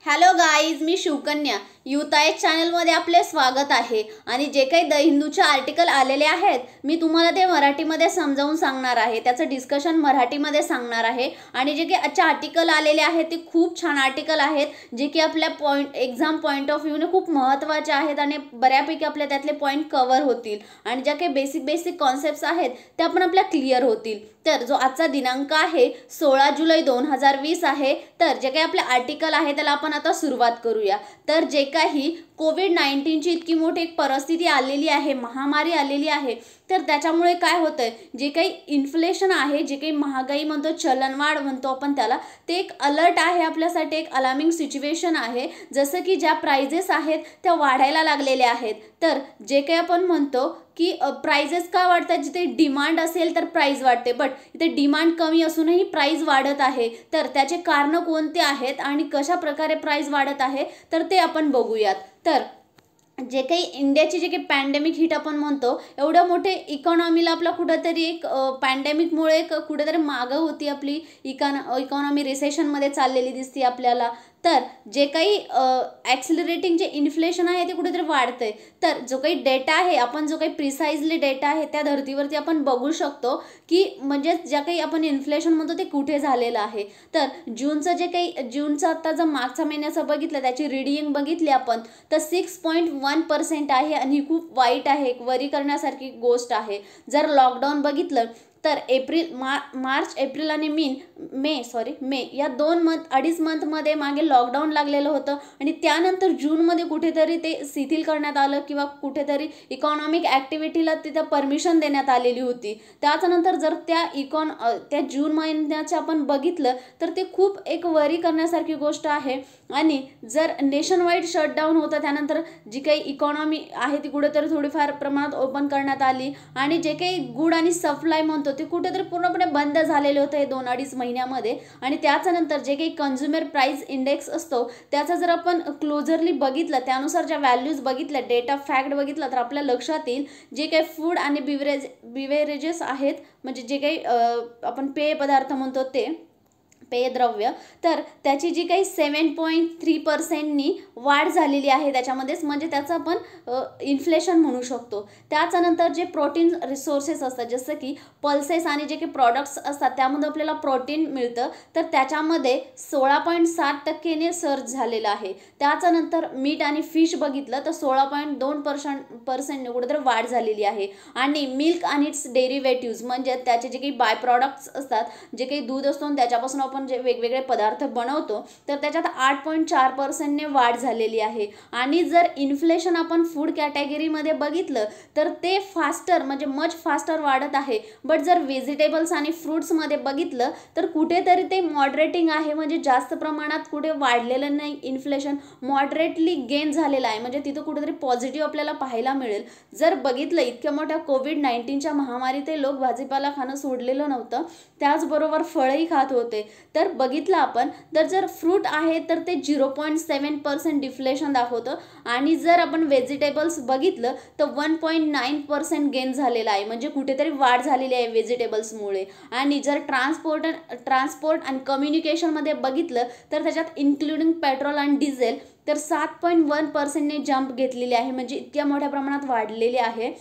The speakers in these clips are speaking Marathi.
हॅलो गाईज, मी शिवकन्या युताएज चॅनलमध्ये आपले स्वागत आहे. आणि जे काही द हिंदूचे आर्टिकल आलेले आहेत मी तुम्हाला ते मराठीमध्ये समजावून सांगणार आहे. त्याचं डिस्कशन मराठीमध्ये सांगणार आहे. आणि जे काही आजचे आर्टिकल आलेले आहेत ते खूप छान आर्टिकल आहेत, जे की आपल्या एक्झाम पॉईंट ऑफ व्ह्यूने खूप महत्त्वाचे आहेत आणि बऱ्यापैकी आपल्या त्यातले पॉईंट कव्हर होतील. आणि ज्या काही बेसिक कॉन्सेप्ट्स आहेत त्या पण आपल्या क्लिअर होतील. तर जो आजचा दिनांक आहे 16 जुलै 2020 आहे. तर जे काही आपले आर्टिकल आहे त्याला आपण आता सुरुवात करूया. तर जे काही कोविड-19ची इतकी मोठी एक परिस्थिती आलेली आहे, महामारी आलेली आहे, तर त्याच्यामुळे काय होतंय, जे काही इन्फ्लेशन आहे, जे काही महागाई म्हणतो, चलनवाढ म्हणतो आपण त्याला, ते एक अलर्ट आहे आपल्यासाठी, एक अलार्मिंग सिच्युएशन आहे. जसं की ज्या प्राइजेस आहेत त्या वाढायला लागलेल्या आहेत. तर जे काही आपण म्हणतो की प्राइजेस का वाढतात, जिथे डिमांड असेल तर प्राइस वाढते, बट इथे डिमांड कमी असूनही प्राइस वाढत आहे. तर त्याचे कारणं कोणते आहेत आणि कशा प्रकारे प्राइस वाढत आहे तर ते आपण बघूयात. तर जे काही इंडियाची जे काही पॅन्डेमिक हिट आपण म्हणतो, एवढं मोठे इकॉनॉमीला आपला कुठंतरी एक पॅन्डेमिकमुळे एक कुठेतरी मागं होती आपली इकॉनॉमी रिसेशनमध्ये चाललेली दिसते आपल्याला. तर जे काही ॲक्सिलरेटिंग जे इन्फ्लेशन आहे ते कुठेतरी वाढतंय. तर जो काही डेटा आहे, आपण जो काही प्रिसाइजली डेटा आहे त्या धर्तीवरती आपण बघू शकतो की म्हणजे ज्या काही आपण इन्फ्लेशन म्हणतो ते कुठे झालेलं आहे. तर जूनचं आत्ता जर मागच्या महिन्याचं बघितलं, त्याची रीडिंग बघितली आपण, तर 6.1% आहे आणि ही खूप वाईट आहे, एक वरी करण्यासारखी गोष्ट आहे. जर लॉकडाऊन बघितलं तर मार्च एप्रिल आणि मे या 2-2.5 मंथमध्ये मागे लॉकडाऊन लागलेलं होतं आणि त्यानंतर जूनमध्ये कुठेतरी ते शिथिल करण्यात आलं किंवा कुठेतरी इकॉनॉमिक ॲक्टिव्हिटीला तिथं परमिशन देण्यात आलेली होती. त्याच्यानंतर जर त्या जून महिन्याचं आपण बघितलं तर ते खूप एक वरी करण्यासारखी गोष्ट आहे. आणि जर नेशन वाईड शटडाऊन होतं, त्यानंतर जी काही इकॉनॉमी आहे ती कुठेतरी थोडीफार प्रमाणात ओपन करण्यात आली आणि जे काही गुड आणि सप्लाय म्हणतो ते कुठेतरी पूर्णपणे बंद झालेले होते हे 2-2.5 महिन्यामध्ये. आणि त्याच्यानंतर जे काही कन्झ्युमर प्राइस इंडेक्स असतो त्याचा जर आपण क्लोजरली बघितलं, त्यानुसार ज्या व्हॅल्यूज बघितल्या, डेटा फॅक्ट बघितला, तर आपल्या लक्षात येईल जे काही फूड आणि बिव्हरेजेस आहेत, म्हणजे जे काही आपण पेय पदार्थ म्हणतो ते पेयद्रव्य, तर त्याची जी काही 7.3%नी वाढ झालेली आहे त्याच्यामध्येच, म्हणजे त्याचं आपण इन्फ्लेशन म्हणू शकतो. त्याच्यानंतर जे प्रोटीन रिसोर्सेस असतात, जसं की पल्सेस आणि जे काही प्रॉडक्ट्स असतात त्यामध्ये आपल्याला प्रोटीन मिळतं, तर त्याच्यामध्ये 16.7%ने सर्ज झालेलं आहे. त्याच्यानंतर मीट आणि फिश बघितलं तर 16.2% कुठेतरी वाढ झालेली आहे. आणि मिल्क आणि इट्स डेरिव्हेटिव्ज, म्हणजे त्याचे जे काही बाय प्रॉडक्ट्स असतात, जे काही दूध असतो त्याच्यापासून आपण जे वेगवेगळे पदार्थ बनवतो, तर त्याच्यात 8.4%ने वाढ झालेली आहे. आणि जर इन्फ्लेशन आपण फूड कॅटेगरीमध्ये बघितलं तर ते फास्टर, म्हणजे मच फास्टर वाढत आहे. बट जर व्हेजिटेबल्स आणि फ्रूट्समध्ये बघितलं तर कुठेतरी ते मॉडरेटिंग आहे, म्हणजे जास्त प्रमाणात कुठे वाढलेलं नाही, इन्फ्लेशन मॉडरेटली गेन झालेलं आहे, म्हणजे तिथं कुठेतरी पॉझिटिव्ह आपल्याला पाहायला मिळेल. जर बघितलं इतक्या मोठ्या कोविड-19च्या महामारीत ते लोक भाजीपाला खाणं सोडलेलं नव्हतं, त्याचबरोबर फळही खात होते. तर बघितलं आपण, तर जर फ्रूट आहे तर ते 0.7% डिफ्लेशन दाखवतं. आणि जर आपण व्हेजिटेबल्स बघितलं तर 1.9% गेन झालेला आहे, म्हणजे कुठेतरी वाढ झालेली आहे व्हेजिटेबल्समुळे. आणि जर ट्रान्सपोर्ट आणि कम्युनिकेशनमध्ये बघितलं तर त्याच्यात इन्क्लुडिंग पेट्रोल आणि डिझेल तर 7.1%ने जंप घेतलेली आहे, म्हणजे इतक्या मोठ्या प्रमाणात वाढलेली आहे.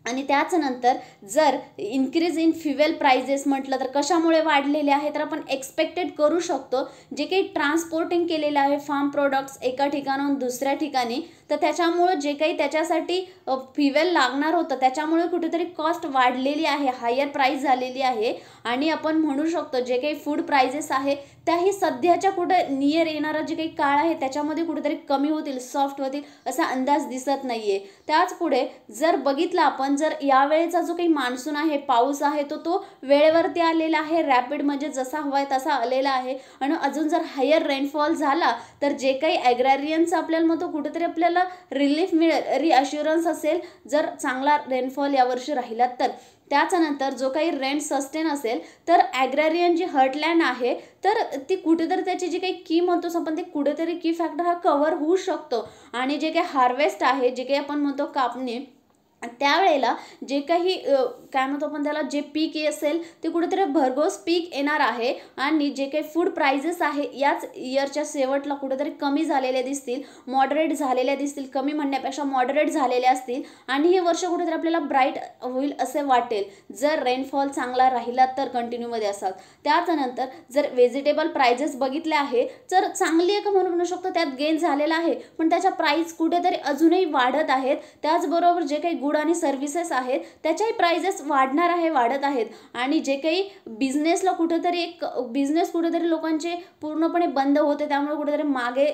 आणि त्याच्यानंतर जर इन्क्रीज इन फ्युएल प्राइजेस म्हटलं तर कशामुळे वाढलेले आहे, तर आपण एक्सपेक्टेड करू शकतो जे काही ट्रान्सपोर्टिंग केलेलं आहे फार्म प्रोडक्ट्स एका ठिकाणाहून दुसऱ्या ठिकाणी, तर त्याच्यामुळं जे काही त्याच्यासाठी फ्युएल लागणार होतं त्याच्यामुळे कुठेतरी कॉस्ट वाढलेली आहे, हायर प्राइस झालेली आहे. आणि आपण म्हणू शकतो जे काही फूड प्राइजेस आहे त्याही सध्याच्या कुठे नियर येणारा जे काही काळ आहे त्याच्यामध्ये कुठेतरी कमी होतील, सॉफ्ट होतील असा अंदाज दिसत नाहीये. त्याच पुढे जर बघितलं आपण, जर यावेळेचा जो काही मान्सून आहे, पाऊस आहे, तो वेळेवरती आलेला आहे, रॅपिड, म्हणजे जसा हवाय तसा आलेला आहे. आणि अजून जर हायर रेनफॉल झाला तर जे काही ॲग्रॅरियनचं आपल्याला म्हणतो कुठेतरी आपल्याला रिलीफ मिळेल, रिअश्युरन्स असेल जर चांगला रेनफॉल यावर्षी राहिला तर. त्याच्यानंतर जो काही रेंट सस्टेन असेल तर ॲग्रॅरियन जी हर्टलँड आहे तर ती कुठेतरी त्याची जी काही की म्हणतो आपण, ते कुठेतरी की फॅक्टर हा कव्हर होऊ शकतो. आणि जे काही हार्वेस्ट आहे, जे काही आपण म्हणतो कापणी, त्यावेळेला जे काही काय म्हणतो आपण त्याला, जे पीक असेल ते कुठेतरी भरघोस पीक येणार आहे आणि जे काही फूड प्राइजेस आहे याच इयरच्या शेवटला कुठेतरी कमी झालेले दिसतील, मॉडरेट झालेल्या दिसतील, कमी म्हणण्यापेक्षा मॉडरेट झालेले असतील आणि हे वर्ष कुठेतरी आपल्याला ब्राईट होईल असे वाटेल जर रेनफॉल चांगला राहिला तर कंटिन्यूमध्ये असाल. त्याच्यानंतर जर व्हेजिटेबल प्राइजेस बघितले आहे तर चांगली एक म्हणू शकतो, त्यात गेन झालेला आहे पण त्याच्या प्राइस कुठेतरी अजूनही वाढत आहेत. त्याचबरोबर जे काही गुड आणि सर्व्हिसेस आहेत त्याच्याही प्राइजेस वाढत आहेत आणि जे काही बिझनेसला बिझनेस कुठेतरी लोकांचे पूर्णपणे बंद होते, त्यामुळे कुठेतरी मागे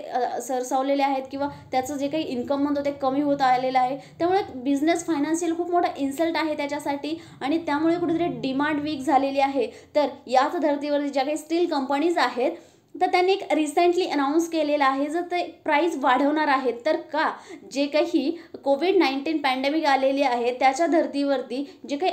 सरसावलेले आहेत किंवा त्याचं जे काही इन्कम म्हणतो ते कमी होत आलेलं आहे. त्यामुळे बिझनेस फायनान्शियल खूप मोठा इन्सल्ट आहे त्याच्यासाठी आणि त्यामुळे कुठेतरी डिमांड वीक झालेली आहे. तर याच धर्तीवरती ज्या काही स्टील कंपनीज आहेत तर त्यांनी एक रिसेंटली अनाऊन्स केलेलं आहे जर ते प्राईस वाढवणार आहेत तर का, जे काही कोविड-19 पॅन्डेमिक आलेली आहे त्याच्या धर्तीवरती जे काही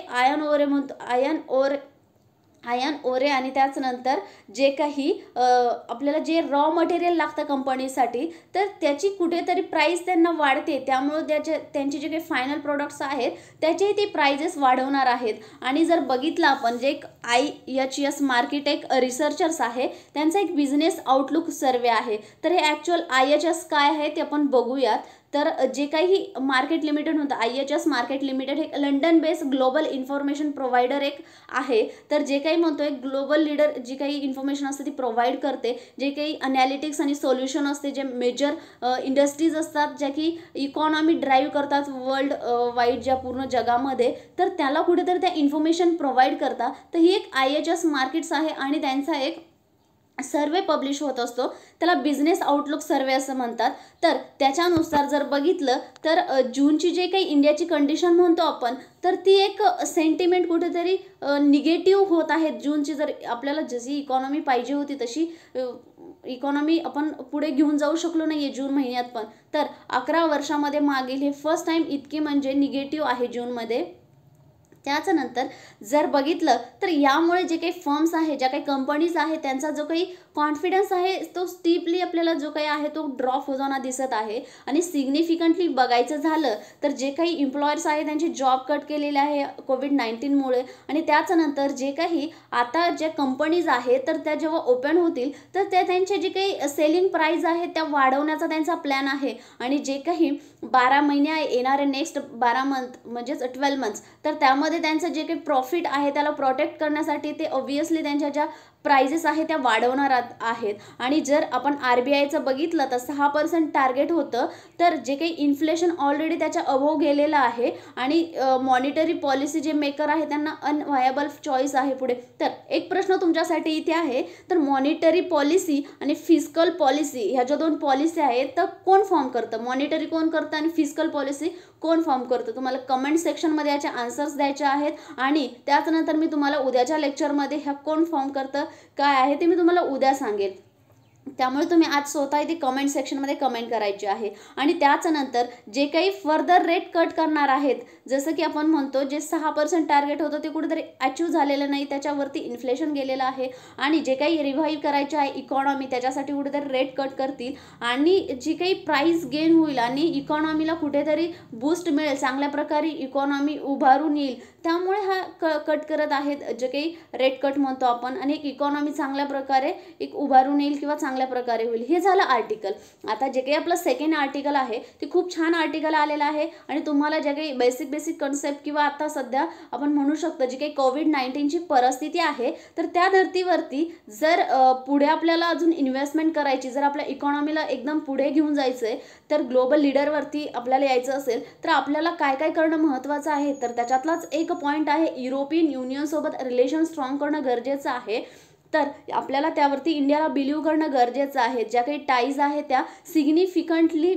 आयन ओरे आणि त्याचनंतर जे काही आपल्याला जे रॉ मटेरियल लागतं कंपनीसाठी तर त्याची कुठेतरी प्राईस त्यांना वाढते. त्यामुळे त्यांचे जे काही फायनल प्रोडक्ट्स आहेत त्याचेही ते प्राइजेस वाढवणार आहेत. आणि जर बघितलं आपण जे एक IHS मार्केट एक रिसर्चर्स आहे त्यांचा एक बिझनेस आउटलुक सर्वे आहे, तर हे ॲक्च्युअल IHS काय आहे ते आपण बघूयात. तर जे काही मार्केट लिमिटेड होतं, IHS मार्केट लिमिटेड हे London based global information provider एक आहे. तर जे काही म्हणतो एक ग्लोबल लीडर जी काही इन्फॉर्मेशन असते ती प्रोव्हाइड करते, जे काही अनॅलिटिक्स आणि सोल्युशन असते, जे मेजर इंडस्ट्रीज असतात ज्या की इकॉनॉमी ड्राईव्ह करतात वर्ल्ड वाईड ज्या पूर्ण जगामध्ये, तर त्याला कुठेतरी त्या इन्फॉर्मेशन प्रोव्हाइड करतात. तर ही एक IHS मार्केट्स आहे आणि त्यांचा एक सर्वे पब्लिश होत असतो, त्याला बिझनेस आउटलुक सर्वे असं म्हणतात. तर त्याच्यानुसार जर बघितलं तर जूनची जे काही इंडियाची कंडिशन म्हणतो आपण तर ती एक सेंटिमेंट कुठेतरी निगेटिव्ह होत आहे. जूनची जर आपल्याला जशी इकॉनॉमी पाहिजे होती तशी इकॉनॉमी आपण पुढे घेऊन जाऊ शकलो नाही आहे जून महिन्यात पण. तर 11 वर्षामध्ये मागील हे फर्स्ट टाईम इतकी म्हणजे निगेटिव्ह आहे जूनमध्ये. त्याच्यानंतर जर बघितलं तर यामुळे जे काही फर्म्स आहे, ज्या काही कंपनीज आहेत त्यांचा जो काही कॉन्फिडन्स आहे तो स्टीपली आपल्याला जो काही आहे तो ड्रॉप होताना दिसत आहे. आणि सिग्निफिकंटली बघायचं झालं तर जे काही एम्प्लॉयर्स आहे त्यांचे जॉब कट केलेले आहे कोविड-19मुळे. आणि त्याच्यानंतर जे काही आता ज्या कंपनीज आहेत तर त्या जेव्हा ओपन होतील तर त्यांचे जे काही सेलिंग प्राईस आहेत त्या वाढवण्याचा त्यांचा प्लॅन आहे. आणि जे काही 12 महिने येणारे नेक्स्ट 12 मंथ म्हणजेच 12 मंथ्स तर त्यामध्ये त्यांचं जे काही प्रॉफिट आहे त्याला प्रोटेक्ट करण्यासाठी ते ऑब्व्हियसली त्यांच्या ज्या प्राइजेस आहे त्या वाढवणार आहेत. आणि जर आपण RBIचं बघितलं तर 6% टार्गेट होतं, तर जे काही इन्फ्लेशन ऑलरेडी त्याच्या अबोव गेलेलं आहे आणि मॉनिटरी पॉलिसी जे मेकर आहे त्यांना अनव्हायबल चॉईस आहे पुढे. तर एक प्रश्न तुमच्यासाठी इथे आहे, तर मॉनिटरी पॉलिसी आणि फिस्कल पॉलिसी ह्या ज्या 2 पॉलिसी आहेत तर कोण फॉर्म करतं, मॉनिटरी कोण करतं आणि फिस्कल पॉलिसी कोण फॉर्म करतं? तुम्हाला कमेंट सेक्शनमध्ये याचे आन्सर्स द्यायचे आहेत. आणि त्याच्यानंतर मी तुम्हाला उद्याच्या लेक्चरमध्ये ह्या कोण फॉर्म करतं काय आहे ते मी तुम्हाला उद्या सांगेल. त्यामुळे तुम्ही आज स्वतः इथे कमेंट सेक्शनमध्ये कमेंट करायची आहे. आणि त्याच्यानंतर जे काही फर्दर रेट कट करणार आहेत, जसं की आपण म्हणतो जे 6% टार्गेट होतं ते कुठेतरी अचीव झालेलं नाही, त्याच्यावरती इन्फ्लेशन गेलेलं आहे. आणि जे काही रिव्हाइव्ह करायचे आहे इकॉनॉमी त्याच्यासाठी कुठेतरी रेट कट करतील आणि जी काही प्राईस गेन होईल आणि इकॉनॉमीला कुठेतरी बूस्ट मिळेल, चांगल्या प्रकारे इकॉनॉमी उभारून येईल, त्यामुळे हा कट करत आहेत जे काही रेट कट म्हणतो आपण. आणि एक इकॉनॉमी चांगल्या प्रकारे एक उभारून येईल किंवा चांगल्या प्रकारे होईल. हे झालं आर्टिकल. आता जे काही आपलं सेकंड आर्टिकल आहे ते खूप छान आर्टिकल आलेलं आहे आणि तुम्हाला जे काही बेसिक कन्सेप्ट किंवा आता सध्या आपण म्हणू शकतो जी काही कोविड-19ची परिस्थिती आहे तर त्या धर्तीवरती जर पुढे आपल्याला अजून इन्व्हेस्टमेंट करायची, जर आपल्या इकॉनॉमीला एकदम पुढे घेऊन जायचं आहे, तर ग्लोबल लीडरवरती आपल्याला यायचं असेल तर आपल्याला काय काय करणं महत्त्वाचं आहे. तर त्याच्यातलाच एक पॉईंट आहे, युरोपियन युनियनसोबत रिलेशन स्ट्रॉंग करणं गरजेचं आहे. तर आपल्याला त्यावरती इंडियाला बिलीव्ह करणं गरजेचं आहे. ज्या काही टाईज आहेत त्या सिग्निफिकंटली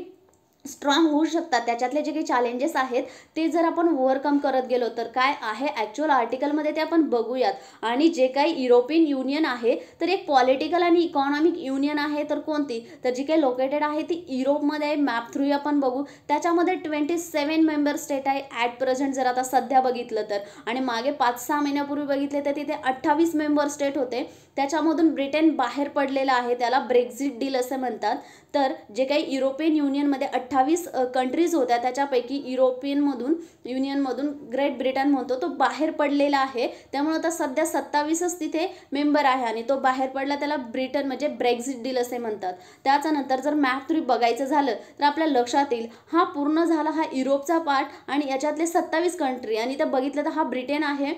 स्ट्रॉंग होऊ शकतात. त्याच्यातले जे काही चॅलेंजेस आहेत ते जर आपण ओव्हरकम करत गेलो तर काय आहे ॲक्च्युअल आर्टिकलमध्ये ते आपण बघूयात. आणि जे काही युरोपियन युनियन आहे तर एक पॉलिटिकल आणि इकॉनॉमिक युनियन आहे, तर कोणती, तर जी काही लोकेटेड आहे ती युरोपमध्ये आहे. मॅप थ्रू आपण बघू, त्याच्यामध्ये 27 मेंबर स्टेट आहे ॲट प्रेझेंट जर आता सध्या बघितलं तर. आणि मागे 5-6 महिन्यापूर्वी बघितले तर तिथे 28 मेंबर स्टेट होते. त्याच्यामधून ब्रिटन बाहेर पडलेलं आहे, त्याला ब्रेक्झिट डील असे म्हणतात. तर जे काही युरोपियन युनियनमध्ये 28 कंट्रीज होत्या, त्याच्यापैकी युनियनमधून ग्रेट ब्रिटन म्हणतो तो बाहेर पडलेला आहे. त्यामुळे आता सध्या 27च तिथे मेंबर आहे आणि तो बाहेर पडला, त्याला ब्रिटन म्हणजे ब्रेक्झिट डील असे म्हणतात. त्याच्यानंतर जर मॅप थ्रू बघायचं झालं तर आपल्या लक्षात येईल हा पूर्ण झाला हा युरोपचा पार्ट आणि याच्यातले 27 कंट्री आणि ते बघितलं तर हा ब्रिटन आहे.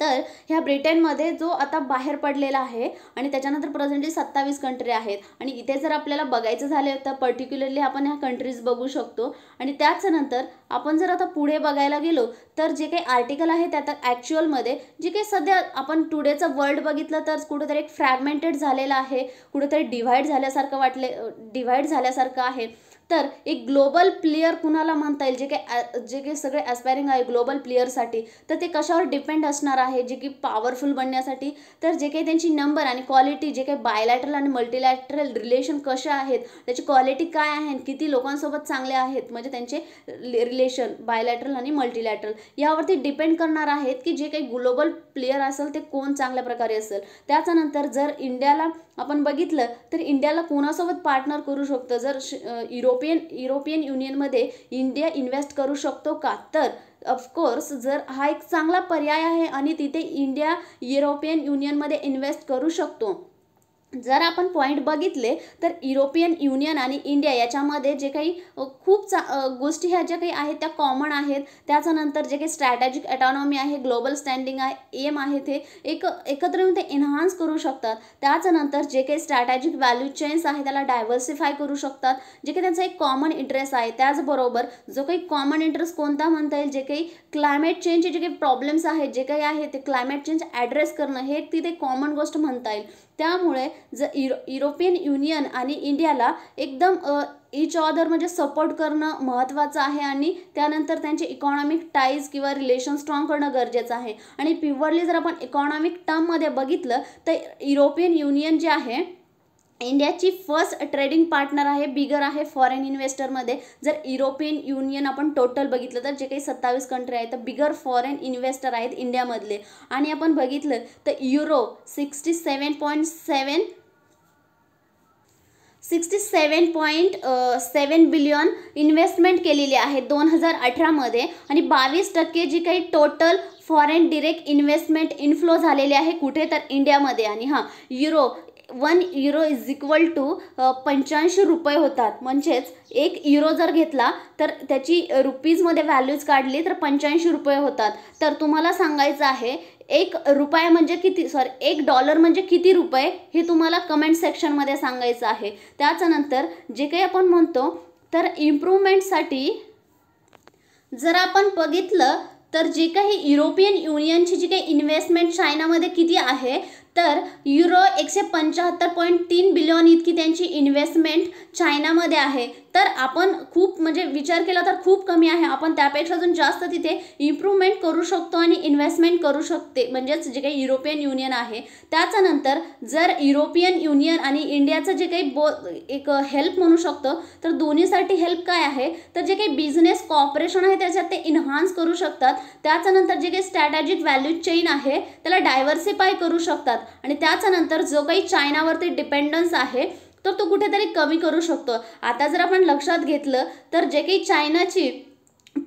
तर ह्या ब्रिटनमध्ये जो आता बाहेर पडलेला आहे आणि त्याच्यानंतर प्रेझेंटली 27 कंट्री आहेत आणि इथे जर आपल्याला बघायचं झालं तर पर्टिक्युलरली आपण ह्या कंट्रीज बघू शकतो. आणि त्याच्यानंतर आपण जर आता पुढे बघायला गेलो तर जे काही आर्टिकल आहे त्यात ॲक्च्युअलमध्ये जे काही सध्या आपण टुडेचं वर्ल्ड बघितलं तर कुठेतरी एक फ्रॅगमेंटेड झालेलं आहे, कुठेतरी डिव्हाइड झाल्यासारखं आहे. तर एक ग्लोबल प्लेयर कुणाला म्हणता येईल, जे काही सगळे ॲस्पायरिंग आहे ग्लोबल प्लेयरसाठी, तर ते कशावर डिपेंड असणार आहे जे की पॉवरफुल बनण्यासाठी. तर जे काही त्यांची नंबर आणि क्वालिटी, जे काही बायलॅटरल आणि मल्टीलॅटरल रिलेशन कसे आहेत, त्याची क्वालिटी काय आहे, किती लोकांसोबत चांगले आहेत, म्हणजे त्यांचे रिलेशन बायलॅटरल आणि मल्टीलॅटरल यावरती डिपेंड करणार आहेत की जे काही ग्लोबल प्लेयर असेल ते कोण चांगल्या प्रकारे असेल. त्याच्यानंतर जर इंडियाला आपण बघितलं तर इंडियाला कोणासोबत पार्टनर करू शकतो, जर युरोपियन युनियनमध्ये इंडिया इन्व्हेस्ट करू शकतो का, तर ऑफकोर्स जर हा एक चांगला पर्याय आहे आणि तिथे इंडिया युरोपियन युनियनमध्ये इन्व्हेस्ट करू शकतो. जर आपण पॉईंट बघितले तर युरोपियन युनियन आणि इंडिया याच्यामध्ये जे काही खूप गोष्टी ह्या ज्या काही आहेत त्या कॉमन आहेत. त्याच्यानंतर जे काही स्ट्रॅटेजिक ऑटॉनॉमी आहे, ग्लोबल स्टँडिंग आहे, एम आहे, ते एकत्र येऊन ते एन्हान्स करू शकतात. त्याच्यानंतर जे काही स्ट्रॅटेजिक व्हॅल्यू चेन्स आहे त्याला डायव्हर्सिफाय करू शकतात, जे काही त्यांचा एक कॉमन इंटरेस्ट आहे. त्याचबरोबर जो काही कॉमन इंटरेस्ट कोणता म्हणता येईल, जे काही क्लायमेट चेंजचे जे काही प्रॉब्लेम्स आहेत जे काही आहे ते क्लायमेट चेंज ॲड्रेस करणं हे एक तिथे कॉमन गोष्ट म्हणता येईल. त्यामुळे जर युरोपियन युनियन आणि इंडियाला एकदम इच अदर म्हणजे सपोर्ट करणं महत्त्वाचं आहे आणि त्यानंतर त्यांचे इकॉनॉमिक टाईज किंवा रिलेशन स्ट्रॉंग करणं गरजेचं आहे. आणि प्युअरली जर आपण इकॉनॉमिक टर्ममध्ये बघितलं तर युरोपियन युनियन जे आहे इंडियाची फर्स्ट ट्रेडिंग पार्टनर आहे, बिगर आहे फॉरेन इन्व्हेस्टरमध्ये. जर युरोपियन युनियन आपण टोटल बघितलं तर जे काही 27 कंट्री आहेत तर बिगर फॉरेन इन्व्हेस्टर आहेत इंडियामधले. आणि आपण बघितलं तर युरो 67.7 बिलियन इन्व्हेस्टमेंट केलेली आहे 2018मध्ये आणि 22% जी काही total foreign direct investment inflow झालेले आहे कुठे तर इंडियामध्ये. आणि €1 इज इक्वल टू 85 रुपये होतात. म्हणजेच €1 जर घेतला तर त्याची रुपीजमध्ये व्हॅल्यूज काढली तर 85 रुपये होतात. तर तुम्हाला सांगायचं आहे $1 म्हणजे किती, $1 म्हणजे किती रुपये हे तुम्हाला कमेंट सेक्शनमध्ये सांगायचं आहे. त्याच्यानंतर जे काही आपण म्हणतो तर इम्प्रूव्हमेंटसाठी जर आपण बघितलं तर जे काही युरोपियन युनियनची जी काही इन्व्हेस्टमेंट चायनामध्ये किती आहे तर €175.3 बिलियन इतकी त्यांची इन्व्हेस्टमेंट चायनामध्ये आहे. तर आपण खूप म्हणजे विचार केला तर खूप कमी आहे. आपण त्यापेक्षा अजून जास्त तिथे इम्प्रूव्हमेंट करू शकतो आणि इन्व्हेस्टमेंट करू शकते, म्हणजेच जे काही युरोपियन युनियन आहे. त्याच्यानंतर जर युरोपियन युनियन आणि इंडियाचं जे काही एक हेल्प म्हणू शकतो तर दोन्हीसाठी हेल्प काय आहे तर जे काही बिझनेस कॉपरेशन आहे त्याच्यात ते इन्हान्स करू शकतात. त्याच्यानंतर जे काही स्ट्रॅटेजिक व्हॅल्यू चेन आहे त्याला डायव्हर्सिफाय करू शकतात आणि त्याच्यानंतर जो काही चायनावरती डिपेंडन्स आहे तर तो कुठेतरी कमी करू शकतो. आता जर आपण लक्षात घेतलं तर जे काही चायनाची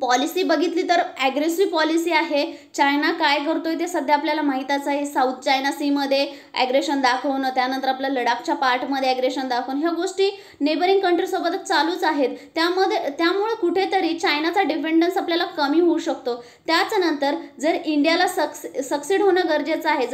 पॉलिसी बघितली तर ॲग्रेसिव्ह पॉलिसी आहे. चायना काय करतोय ते सध्या आपल्याला माहीतच आहे. साऊथ चायना सीमध्ये ॲग्रेशन दाखवणं, त्यानंतर आपल्या लडाखच्या पार्टमध्ये ॲग्रेशन दाखवणं, ह्या गोष्टी नेबरिंग कंट्रीसोबतच चालूच आहेत. त्यामुळे कुठेतरी चायनाचा डिपेंडन्स आपल्याला कमी होऊ शकतो. त्याच्यानंतर जर इंडियाला सक्सीड होणं गरजेचं आहे,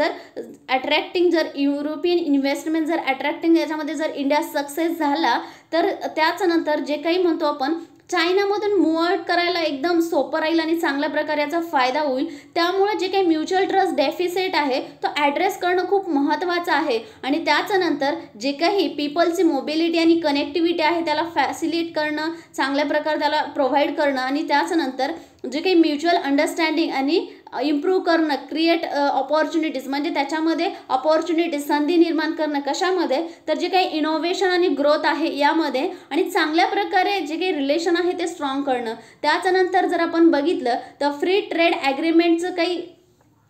जर युरोपियन इन्व्हेस्टमेंट जर अट्रॅक्टिंग याच्यामध्ये जर इंडिया सक्सेस झाला तर त्याच्यानंतर जे काही म्हणतो आपण चायनामधून मूव्ह आउट करायला एकदम सोपं राहील आणि चांगल्या प्रकारे याचा फायदा होईल. त्यामुळे जे काही म्युच्युअल ट्रस्ट डेफिसिट आहे तो ॲड्रेस करणं खूप महत्त्वाचं आहे. आणि त्याच्यानंतर जे काही पीपलची मोबिलिटी आणि कनेक्टिव्हिटी आहे त्याला फॅसिलिट करणं, चांगल्या प्रकारे त्याला प्रोव्हाइड करणं आणि त्याच्यानंतर जे काही म्युच्युअल अंडरस्टँडिंग आणि इम्प्रूव्ह करणं, क्रिएट ऑपॉर्च्युनिटीज म्हणजे त्याच्यामध्ये ऑपॉर्च्युनिटीज संधी निर्माण करणं कशामध्ये तर जे काही इनोव्हेशन आणि ग्रोथ आहे यामध्ये आणि चांगल्या प्रकारे जे काही रिलेशन आहे ते स्ट्रॉंग करणं. त्याच्यानंतर जर आपण बघितलं तर फ्री ट्रेड ॲग्रीमेंटचं काही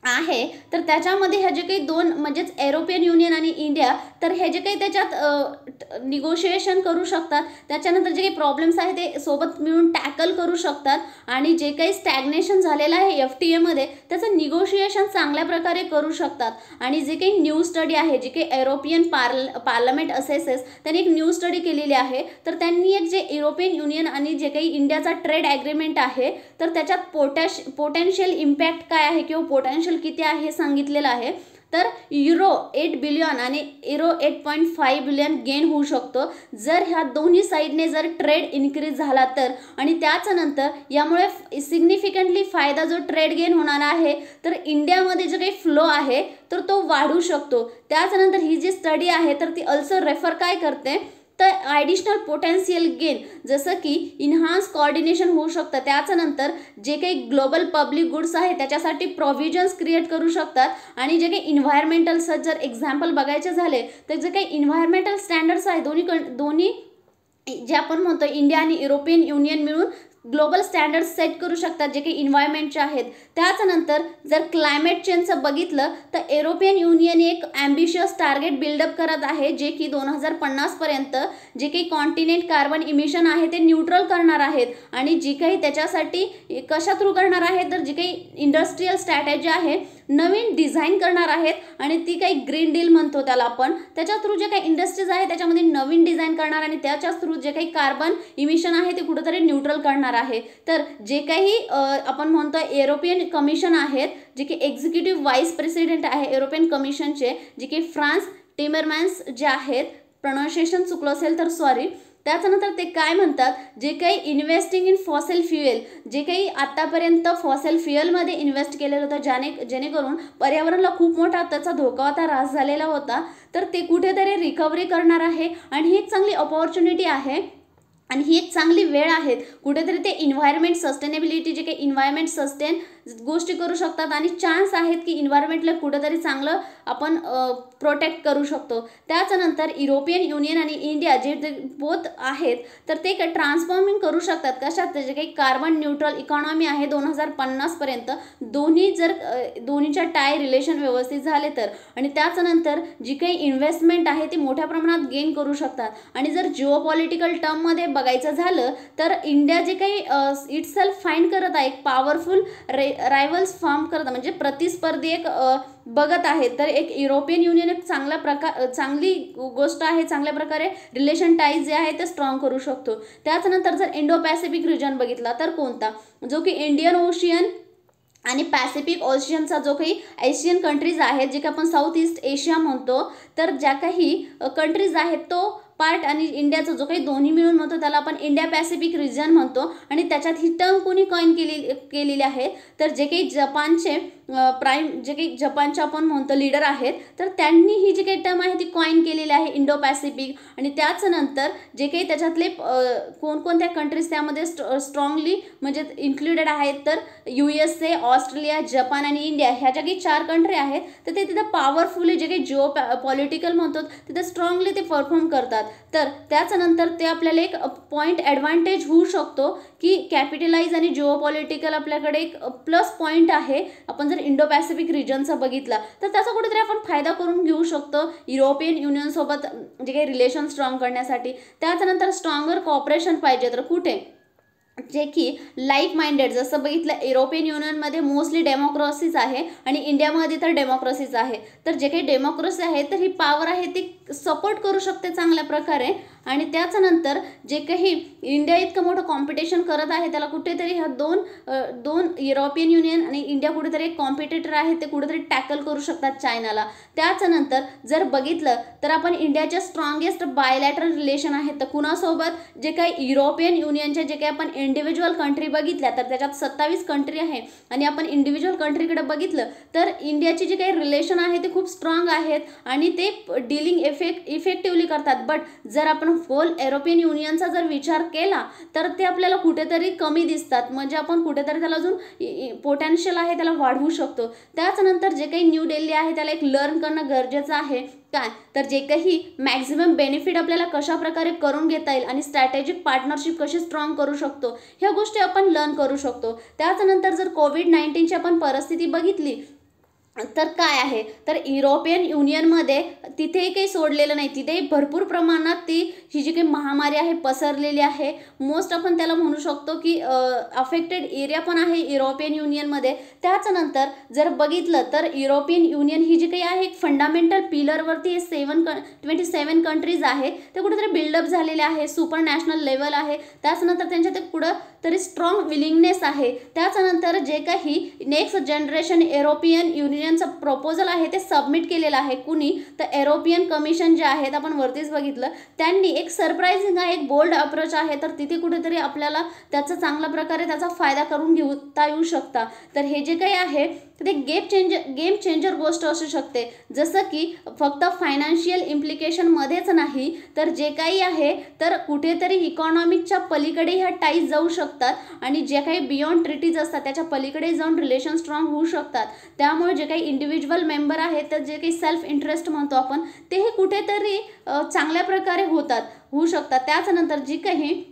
आहे, तर त्याच्यामध्ये ह्या जे काही दोन म्हणजेच युरोपियन युनियन आणि इंडिया, तर हे जे काही त्याच्यात निगोशिएशन करू शकतात, त्याच्यानंतर जे काही प्रॉब्लेम्स आहे ते सोबत मिळून टॅकल करू शकतात आणि जे काही स्टॅग्नेशन झालेलं आहे FTA त्याचं निगोशिएशन चांगल्या प्रकारे करू शकतात. आणि जे काही न्यू स्टडी आहे, जे काही युरोपियन पार्लमेंट असेसेस त्यांनी एक न्यू स्टडी केलेली आहे, तर त्यांनी एक जे युरोपियन युनियन आणि जे काही इंडियाचा ट्रेड ॲग्रीमेंट आहे, तर त्याच्यात पोटेन्शियल इम्पॅक्ट काय आहे किंवा पोटेन्शियल किती आहे हे सांगितलेलं आहे. तर युरो 8 बिलियन आणि युरो 8.5 बिलियन गेन होऊ शकतो जर ह्या दोन्ही साईडने जर ट्रेड इन्क्रीज झाला तर. आणि त्याच्यानंतर यामुळे सिग्निफिकंटली फायदा जो ट्रेड गेन होणार आहे, तर इंडियामध्ये जो काही फ्लो आहे तर तो वाढू शकतो. त्याच्यानंतर ही जी स्टडी आहे तर ती अल्सो रेफर काय करते, तर ॲडिशनल पोटेन्शियल गेन, जसं की इन्हान्स कोऑर्डिनेशन होऊ शकतं. त्याच्यानंतर जे काही ग्लोबल पब्लिक गुड्स आहे त्याच्यासाठी प्रोव्हिजन्स क्रिएट करू शकतात. आणि जे काही इन्व्हायरमेंटल जर एक्झाम्पल बघायचे झाले तर जे काही इन्व्हायरमेंटल स्टँडर्ड्स आहे दोन्ही जे आपण म्हणतो इंडिया आणि युरोपियन युनियन मिळून ग्लोबल स्टँडर्ड्स सेट करू शकतात जे काही इन्व्हायरमेंटचे आहेत. त्याच्यानंतर जर क्लायमेट चेंजचं बघितलं तर युरोपियन युनियन एक ॲम्बिशियस टार्गेट बिल्डअप करत आहे, जे की 2050पर्यंत जे काही कॉन्टिनेंट कार्बन इमिशन आहे ते न्यूट्रल करणार आहेत. आणि जी काही त्याच्यासाठी कशा थ्रू करणार आहे, तर जी काही इंडस्ट्रीयल स्ट्रॅटेजी आहे नवीन डिझाईन करणार आहेत आणि ती काही ग्रीन डील म्हणतो त्याला आपण, त्याच्या थ्रू जे काही इंडस्ट्रीज आहे त्याच्यामध्ये नवीन डिझाईन करणार आणि त्याच्या थ्रू जे काही कार्बन इमिशन आहे ते कुठेतरी न्यूट्रल करणार आहे. तर जे काही आपण म्हणतो युरोपियन कमिशन आहेत, जे की एक्झिक्युटिव्ह व्हाईस प्रेसिडेंट आहे युरोपियन कमिशनचे, जे की फ्रान्स टिमरमॅन्स जे आहेत, प्रोनाऊन्सिएशन चुकलं असेल तर सॉरी. त्याच्यानंतर ते काय म्हणतात, जे काही इन्व्हेस्टिंग इन फॉसिल फ्युएल, जे काही आतापर्यंत फॉसिल फ्युएलमध्ये इन्व्हेस्ट केलेलं होतं जेणेकरून पर्यावरणाला खूप मोठा त्याचा धोका होता, ऱ्हास झालेला होता, तर ते कुठेतरी रिकव्हरी करणार आहे. आणि ही एक चांगली अपॉर्च्युनिटी आहे आणि ही एक चांगली वेळ आहे. कुठेतरी ते इन्व्हायरमेंट सस्टेनेबिलिटी, जे काही इन्व्हायरमेंट सस्टेन गोष्टी करू शकतात आणि चान्स आहेत की इन्व्हायरमेंटला कुठेतरी चांगलं आपण प्रोटेक्ट करू शकतो. त्याच्यानंतर युरोपियन युनियन आणि इंडिया जे बोथ आहेत तर ते ट्रान्सफॉर्मिंग करू शकतात. कशात, जे काही कार्बन न्यूट्रल इकॉनॉमी आहे 2050पर्यंत, दोन्हीच्या टाय रिलेशन व्यवस्थित झाले तर. आणि त्याच्यानंतर जी काही इन्व्हेस्टमेंट आहे ती मोठ्या प्रमाणात गेन करू शकतात. आणि जर जिओ पॉलिटिकल टर्ममध्ये बघायचं झालं तर इंडिया जे काही इटसेल्फ फाइंड करत आहे एक पॉवरफुल रायव्हल्स फॉर्म करतात, म्हणजे प्रतिस्पर्धी एक बघत आहे. तर एक युरोपियन युनियन एक चांगली गोष्ट आहे, चांगल्या प्रकारे रिलेशन टाईज जे आहे ते स्ट्रॉंग करू शकतो. त्याच्यानंतर जर इंडो पॅसिफिक रिजन बघितला तर कोणता, जो की इंडियन ओशियन आणि पॅसिफिक ओशियनचा जो काही एशियन कंट्रीज आहेत, जे काही आपण साऊथ ईस्ट एशिया म्हणतो, तर ज्या काही कंट्रीज आहेत तो पार्ट आणि इंडियाचा जो काही दोन्ही मिळून म्हणतो त्याला आपण इंडिया पॅसिफिक रिजन म्हणतो. आणि त्याच्यात ही टर्म कोणी कॉइन केलेली आहे, तर जे काही जपानचे जे काही जपानचे आपण म्हणतो लीडर आहेत, तर त्यांनी ही जी काही टर्म आहे ती कॉइन केलेली आहे इंडो पॅसिफिक. आणि त्याच्यानंतर जे काही त्याच्यातले कोणकोणत्या कंट्रीज त्यामध्ये स्ट्रॉंगली म्हणजे इन्क्लुडेड आहेत, तर USA, ऑस्ट्रेलिया, जपान आणि इंडिया ह्या ज्या काही 4 कंट्री आहेत, तर ते तिथं पॉवरफुली जे काही जिओ पॉलिटिकल म्हणतो तिथे स्ट्रॉंगली ते परफॉर्म करतात. तर त्याच्यानंतर ते आपल्याला एक पॉईंट ॲडव्हान्टेज होऊ शकतो की कॅपिटलाइज आणि जिओ पॉलिटिकल आपल्याकडे एक प्लस पॉईंट आहे. आपण जर इंडो पॅसिफिक रिजनचा बघितला तर त्याचा कुठेतरी आपण फायदा करून घेऊ शकतो युरोपियन युनियनसोबत जे काही रिलेशन स्ट्रॉंग करण्यासाठी. त्याच्यानंतर स्ट्रॉंगर कॉपरेशन पाहिजे तर कुठे, जे की लाईक माइंडेड, जसं बघितलं युरोपियन युनियनमध्ये मोस्टली डेमोक्रेसीच आहे आणि इंडियामध्ये तर डेमोक्रेसीच आहे. तर जे काही डेमोक्रेसी आहे तर ही पॉवर आहे ती सपोर्ट करू शकते चांगल्या प्रकारे. आणि त्याच्यानंतर जे काही इंडिया इतकं मोठं कॉम्पिटिशन करत आहे त्याला कुठेतरी ह्या दोन युरोपियन युनियन आणि इंडिया कुठेतरी एक कॉम्पिटिटर आहे, ते कुठेतरी टॅकल करू शकतात चायनाला. त्याच्यानंतर जर बघितलं तर आपण इंडियाच्या स्ट्रॉंगेस्ट बायलॅटरल रिलेशन आहेत तर कुणासोबत, जे काही युरोपियन युनियनच्या जे काही आपण इंडिव्हिज्युअल कंट्री बघितल्या तर त्याच्यात 27 कंट्री आहे. आणि आपण इंडिव्हिज्युअल कंट्रीकडे बघितलं तर इंडियाची जी काही रिलेशन आहे ते खूप स्ट्रॉंग आहेत आणि ते डीलिंग इफेक्टिव्हली करतात. बट जर आपण होल युरोपियन युनियनचा जर विचार केला तर ते आपल्याला कुठेतरी कमी दिसतात, म्हणजे आपण कुठेतरी त्याला अजून पोटेन्शियल आहे त्याला वाढवू शकतो. त्याच्यानंतर जे काही न्यू दिल्ली आहे त्याला एक लर्न करणं गरजेचं आहे. काय, तर जे काही मॅक्झिमम बेनिफिट आपल्याला कशा प्रकारे करून घेता येईल आणि स्ट्रॅटेजिक पार्टनरशिप कशी स्ट्रॉंग करू शकतो ह्या गोष्टी आपण लर्न करू शकतो. त्याच्यानंतर जर कोविड-19ची आपण परिस्थिती बघितली तर काय आहे तर युरोपियन युनियनमध्ये तिथेही काही सोडलेलं नाही, तिथेही भरपूर प्रमाणात ही जी काही महामारी आहे पसरलेली आहे. मोस्ट आपण त्याला म्हणू शकतो की अफेक्टेड एरिया पण आहे युरोपियन युनियनमध्ये. त्याच्यानंतर जर बघितलं तर युरोपियन युनियन ही जी काही आहे एक फंडामेंटल पिलरवरती 27 कंट्रीज आहे ते कुठेतरी बिल्डअप झालेले आहे, सुपर नॅशनल लेवल आहे. त्याच्यानंतर त्यांच्या ते पुढं तरी स्ट्रॉंग विलिंगनेस आहे. त्याच्यानंतर जे काही नेक्स्ट जनरेशन युरोपियन युनियनचं प्रपोजल आहे ते सबमिट केलेलं आहे कुणी तर युरोपियन कमिशन जे आहेत आपण वरतीच बघितलं त्यांनी एक सरप्राइझिंग आहे, एक बोल्ड अप्रोच आहे. तर तिथे कुठेतरी आपल्याला त्याचा चांगल्या प्रकारे त्याचा फायदा करून घेता येऊ शकता. तर हे जे काही आहे ते गेम चेंजर गोष्ट असू शकते. जसं की फक्त फायनान्शियल इम्प्लिकेशनमध्येच नाही तर जे काही आहे तर कुठेतरी इकॉनॉमिकच्या पलीकडे ह्या टाईज जाऊ शकतात आणि जे काही बियॉन्ड ट्रिटीज असतात त्याच्या पलीकडे जाऊन रिलेशन स्ट्रॉंग होऊ शकतात. त्यामुळे जे काही इंडिव्हिज्युअल मेंबर आहेत तर जे काही सेल्फ इंटरेस्ट म्हणतो आपण तेही कुठेतरी चांगल्या प्रकारे होऊ शकतात. त्याच्यानंतर जी काही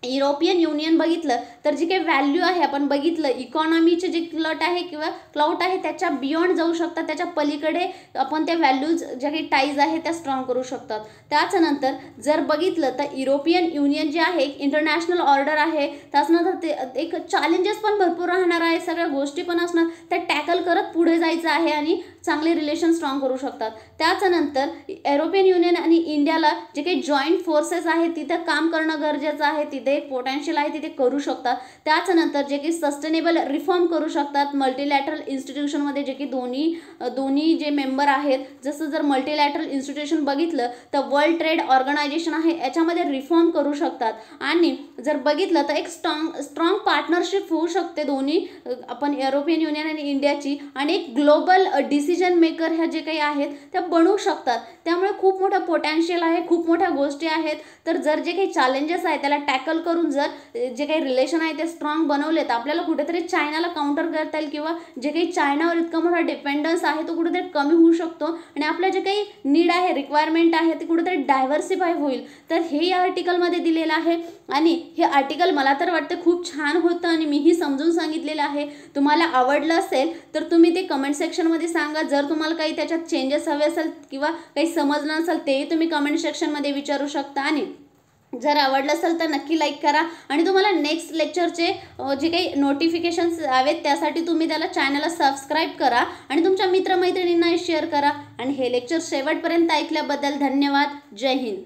युरोपियन युनियन बघितलं तर जी काही व्हॅल्यू आहे आपण बघितलं इकॉनॉमीचे जे क्लाउट आहे त्याच्या बियॉन्ड जाऊ शकतात, त्याच्या पलीकडे आपण त्या व्हॅल्यूज ज्या काही टाईज आहे त्या स्ट्रॉंग करू शकतात. त्याच्यानंतर जर बघितलं तर युरोपियन युनियन जे आहे एक इंटरनॅशनल ऑर्डर आहे. त्याच्यानंतर ते एक चॅलेंजेस पण भरपूर राहणार आहे, सगळ्या गोष्टी पण असणार त्या टॅकल करत पुढे जायचं आहे आणि चांगले रिलेशन स्ट्रॉंग करू शकतात. त्याच्यानंतर युरोपियन युनियन आणि इंडियाला जे काही जॉईंट फोर्सेस आहेत तिथं काम करणं गरजेचं आहे, तिथे एक पोटेन्शियल आहे तिथे करू शकतात. त्याच्यानंतर जे की सस्टेनेबल रिफॉर्म करू शकतात मल्टीलॅटरल इन्स्टिट्यूशनमध्ये जे की दोन्ही जे मेंबर आहेत. जसं जर मल्टीलॅटरल इन्स्टिट्यूशन बघितलं तर वर्ल्ड ट्रेड ऑर्गनायझेशन आहे याच्यामध्ये रिफॉर्म करू शकतात. आणि जर बघितलं तर एक स्ट्रॉंग पार्टनरशिप होऊ शकते दोन्ही आपण युरोपियन युनियन आणि इंडियाची आणि एक ग्लोबल डिसिजन मेकर ह्या जे काही आहेत त्या बनवू शकतात. त्यामुळे खूप मोठं पोटेन्शियल आहे, खूप मोठ्या गोष्टी आहेत. तर जर जे काही चॅलेंजेस आहेत त्याला टॅकल करून जर जे काही रिलेशन आहे ते स्ट्रॉंग बनवले तर आपल्याला कुठेतरी चायनाला काउंटर करता येईल किंवा जे काही चायनावर इतका मोठा डिपेंडन्स आहे तो कुठेतरी कमी होऊ शकतो आणि आपल्या जे काही नीड आहे रिक्वायरमेंट आहे ते कुठेतरी डायव्हर्सिफाय होईल. तर हे या आर्टिकलमध्ये दिलेलं आहे आणि हे आर्टिकल मला तर वाटतं खूप छान होतं आणि मीही समजून सांगितलेलं आहे. तुम्हाला आवडलं असेल तर तुम्ही ते कमेंट सेक्शनमध्ये सांगा. जर तुम्हाला काही त्याच्यात चेंजेस हवे असेल किंवा काही समजलं नसेल तेही तुम्ही कमेंट सेक्शनमध्ये विचारू शकता. आणि जर आवडलं असेल तर नक्की लाईक करा आणि तुम्हाला नेक्स्ट लेक्चरचे जे काही नोटिफिकेशन्स हवेत त्यासाठी तुम्ही त्याला चॅनलला सबस्क्राईब करा आणि तुमच्या मित्रमैत्रिणींनाही शेअर करा. आणि हे लेक्चर शेवटपर्यंत ऐकल्याबद्दल धन्यवाद. जय हिंद.